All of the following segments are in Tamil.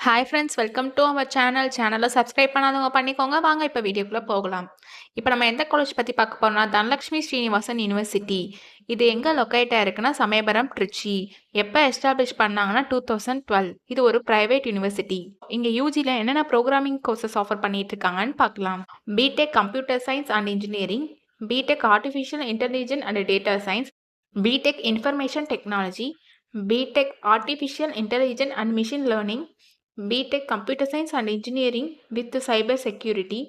Hi friends, welcome to our சேனலை சப்ஸ்கிரைப் பண்ணாதவங்க பண்ணிக்கோங்க. வாங்க இப்போ வீடியோக்குள்ளே போகலாம். இப்போ நம்ம எந்த காலேஜ் பற்றி பார்க்க போறோம்னா தனலட்சுமி ஸ்ரீனிவாசன் யூனிவர்சிட்டி. இது எங்கே லொக்கேட் ஆயிருக்குன்னா சமயபுரம், திருச்சி. எப்போ எஸ்டாப்ளிஷ் பண்ணாங்கன்னா 2012. இது ஒரு பிரைவேட் யூனிவர்சிட்டி. இங்கே யூஜியில் என்னென்ன ப்ரோக்ராமிங் கோர்சஸ் ஆஃபர் பண்ணிட்டு இருக்காங்கன்னு பார்க்கலாம். B Tech computer science and engineering, B Tech artificial intelligence and data science, B Tech information technology, B Tech artificial intelligence and machine learning, BTech Computer Science and Engineering with Cyber Security,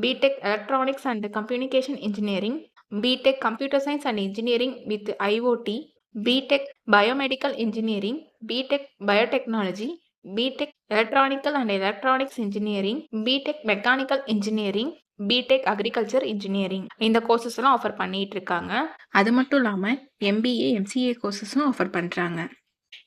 BTech Electronics and Communication Engineering, BTech Computer Science and Engineering with IoT, BTech Biomedical Engineering, BTech Biotechnology, BTech Electronical and Electronics Engineering, BTech Mechanical Engineering, BTech Agriculture Engineering. இந்த கோர்சஸ் எல்லாம் ஆஃபர் பண்ணிட்டு இருக்காங்க. அது மட்டும் இல்லாமல் MBA MCA கோர்சஸும் ஆஃபர் பண்ணுறாங்க.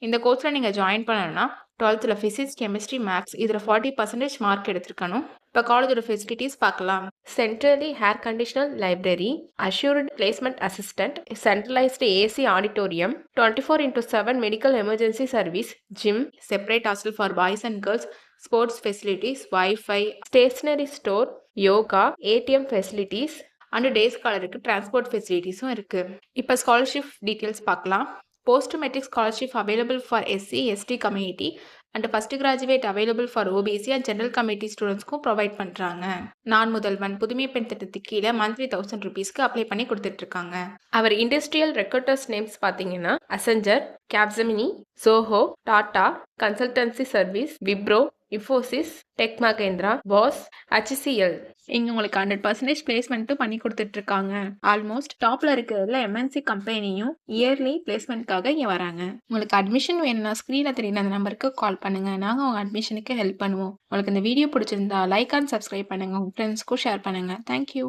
இந்த கோர்ஸில் நீங்கள் ஜாயின் பண்ணணும்னா 12th ஃபிசிக்ஸ், கெமிஸ்ட்ரி, மேக்ஸ் இதில் 40% மார்க் எடுத்துருக்கணும். இப்போ காலேஜோட ஃபெசிலிட்டிஸ் பார்க்கலாம். Centrally air conditioner library, assured placement assistant, centralised AC auditorium, 24/7 medical emergency service, gym, separate hostel for boys and girls, sports facilities, wifi, stationery store, yoga, ATM facilities and day ஸ்காலருக்கு டிரான்ஸ்போர்ட் ஃபெசிலிட்டிஸும் இருக்குது. இப்போ ஸ்காலர்ஷிப் டீட்டெயில்ஸ் பார்க்கலாம். Post metric scholarship available for SC, ST community and first graduate available for OBC and general committee students-க்கும் ப்ரொவைட் பண்ணுறாங்க. நான் முதல்வன் புதுமை பெண் திட்டத்துக்கு கீழே மந்த்லி 1000 rupees-க்கு அப்ளை பண்ணி கொடுத்துட்ருக்காங்க. அவர் இண்டஸ்ட்ரியல் ரெக்ரூட்டர்ஸ் நேம்ஸ் பார்த்தீங்கன்னா Accenture, Capgemini, Zoho, Tata, Consultancy Service, Wipro, Infosys, Tech Mahindra, Bosch, HCL. இங்கே உங்களுக்கு 100% பிளேஸ்மெண்ட்டும் பண்ணி கொடுத்துட்ருக்காங்க. ஆல்மோஸ்ட் டாப்பில் இருக்கிறதுல MNC கம்பெனியும் இயர்லி பிளேஸ்மெண்ட்காக இங்கே வராங்க. உங்களுக்கு அட்மிஷன் வேணும்னா ஸ்க்ரீனில் தெரியுற அந்த நம்பருக்கு கால் பண்ணுங்கள். நாங்கள் உங்கள் அட்மிஷனுக்கு ஹெல்ப் பண்ணுவோம். உங்களுக்கு இந்த வீடியோ பிடிச்சிருந்தா லைக் அண்ட் சப்ஸ்கிரைப் பண்ணுங்கள். உங்கள் ஃப்ரெண்ட்ஸ்க்கும் ஷேர் பண்ணுங்கள். தேங்க்யூ.